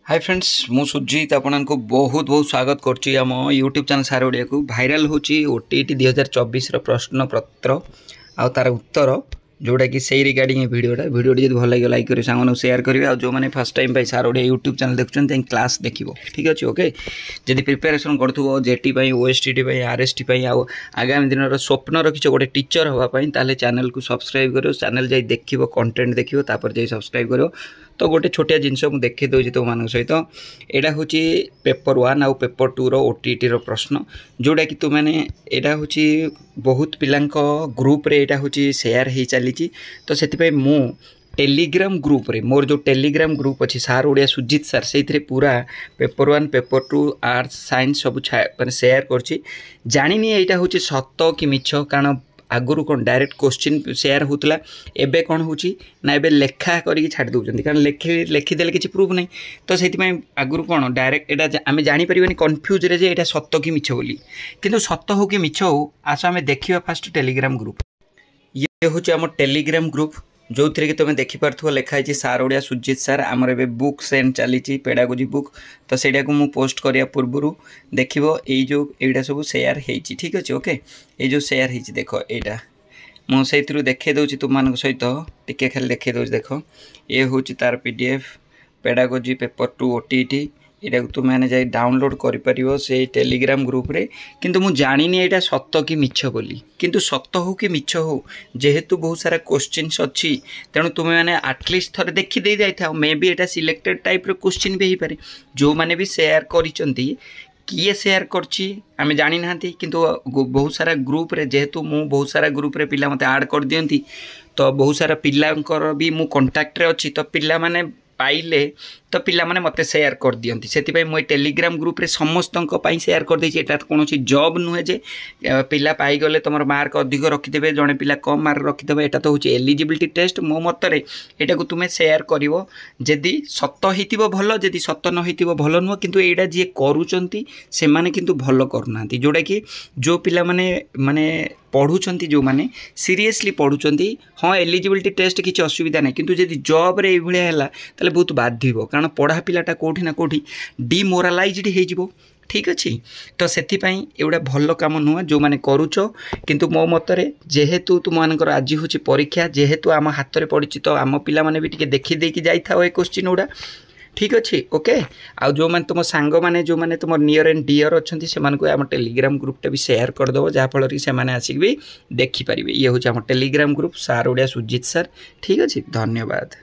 Hi friends मु सुजीत आपको बहुत बहुत स्वागत करची आम यूट्यूब चैनल सार ओडिया को भाइराल होची ओटीटी 2024 प्रश्न पत्र आ तार उत्तर जोड़ा कि सही रिगार्डिंग वीडियोटा जब भल लगे लाइक करें सांग शेयर करेंगे और जो मैंने फर्स्ट टाइम पाई सार ओडिया यूट्यूब चैनल देखुं क्लास देखो ठीक अच्छे ओके जब प्रिपेरेसन करूँ जेटी ओएसटी आरएसटी आगामी दिन स्वप्न रखी गोटे टीचर हाँपाई ताले चैनल को सब्सक्राइब करो चैनल जाई देखियो कंटेंट देखियो तापर जाई सब्सक्राइब करो तो गोटे छोटिया जिनस मुझे देखी दूसरी तुम मान सहित यहाँ हूँ पेपर 1 आउ पेपर 2 ओटीटी प्रश्न जोड़ा कि तुमने यहाँ हूँ बहुत पिला ग्रुप रे यहाँ हूँ शेयर हो चली तो से मु टेलीग्राम ग्रुप रे मोर जो टेलीग्राम ग्रुप अच्छी सार ओडिया सुजीत सार से पूरा पेपर 1 पेपर 2 आर्ट्स साइंस सब मैंने शेयर करछि जानिनी यहाँ हूँ सत कि मिछ कारण आगुरी कौन डायरेक्ट क्वेश्चन शेयर होता एबे कौन होची ना एबे लेखा करके छाड़ दउछन्ती कारण लेखिदेले किसी प्रूफ नहीं तो से आगुरी कौन डायरेक्ट एटा आम जापर कन्फ्यूज रे जे एटा सत्य कि मिछ बोली किंतु सत्य हो कि मिछ हो आस आम देखा फास्ट टेलीग्राम ग्रुप ये हूँ आम टेलीग्राम ग्रुप जो थी कि तुम देखिपे लिखाई सार ओडिया सुजीत सार आमर ए बुक सेंड चली पेडागोजी बुक तो सेटा को मुझे पोस्ट करिया पूर्व देखो ये सब शेयर होती ठीक अच्छे ओके ये जो शेयर होती देख यहाँ मुझे देखे दूसरी तुम सहित टिके खाली देखे दूसरी देख ये हूँ तार पीडीएफ पेडागोजी पेपर 2 ओटीटी यहाँ तुमने जा डाउनलोड कर से टेलीग्राम ग्रुप रे किंतु मु जानी यहाँ सत कि मिछ बोली किंतु सत हो कि मिछ हो जेहेतु बहुत सारा क्वेश्चंस अच्छी तेणु तुम मैंने आटलिस्ट थोड़े देखी दे जाता मे भी यहाँ सिलेक्टेड टाइप रो क्वेश्चन भी हो पारे जो मैंने भी शेयर करिसेंती किए शेयर करछि आमे जानी नांती किंतु बहुत सारा ग्रुप रे जेहेतु मु बहुत सारा ग्रुप रे पिला मते ऐड कर दियंती तो बहुत सारा पिलांकर भी मु कांटेक्ट रे अछि तो पिला माने पाइले तो पिला माने मते शेयर कर दियंती सेति मुझे टेलीग्राम ग्रुप रे समस्त शेयर कर देछि एटा कौन जॉब नुहे जे पिला पाई गले तुम मार्क अधिक रखिदेवे जड़े पिला कम मार्क रखिदेवे एटा तो होछि एलिजिबिलिटी टेस्ट मो मतरे एटा को तुमे शेयर करिवो जदि सत होइतिबो भलो जदि सत न होइतिबो भलो नुह किंतु एटा जे करूचंती से माने किंतु भलो करनांती जोड़ा कि जो पिला माने पढ़ुचंती जो माने सीरियसली पढ़ुचंती हाँ एलिजिबिलिटी टेस्ट किसी असुविधा नहीं किंतु जदि जॉब रे एभलिया हैला ताले बहुत बाधिबो कारण पढ़ा पिलाटा कोठी ना कोठी डिमोरालाइज्ड हो ठीक अच्छे तो से एगुड़ा भल कम नुह जो मैंने करुच किंतु मो मतरे जेहेतु तुम मानकर आज हूँ परीक्षा जेहेतु आम हाथ में पड़ी तो आम पिला माने भी देखी देकी जाइथा ए क्वेश्चन गुड़ा ठीक अच्छे ओके आउ जो मैंने तुम सांग मैंने जो मैंने तुम नियर एंड डियर अच्छा से आम टेलीग्राम ग्रुपटा भी शेयर करदेव जहाँफल कि से आसिक भी देखिपारे ये हूँ आम टेलीग्राम ग्रुप सार ओडिया सुजीत सार ठीक अच्छे धन्यवाद।